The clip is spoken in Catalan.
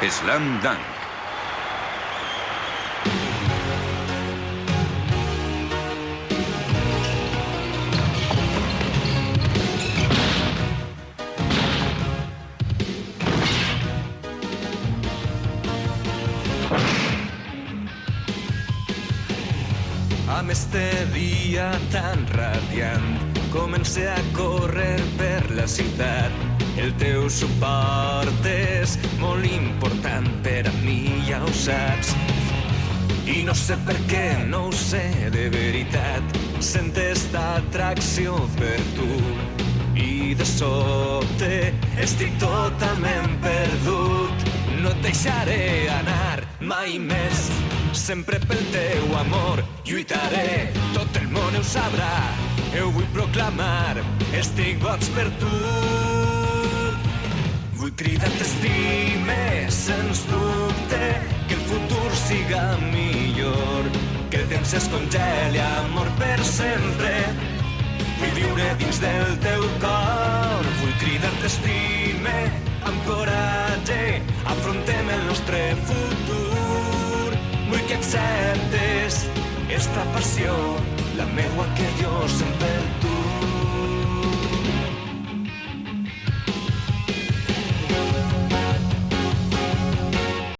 Slam Dunk. Amb este dia tan radiant comencé a córrer per la ciutat. El teu suport és molt important per a mi, ja ho saps. I no sé per què, no ho sé de veritat. Sento esta atracció per tu i de sobte estic totalment perdut. No et deixaré anar mai més. Sempre pel teu amor lluitaré, tot el món ho sabrà, ho vull proclamar, estic boig per tu. Vull cridar t'estime, sens dubte, que el futur siga millor, que el temps es congeli, amor per sempre. Vull viure dins del teu cor, vull cridar t'estime, amb coratge, afrontem el nostre futur. Vull que acceptes esta passió, la meua que jo sempre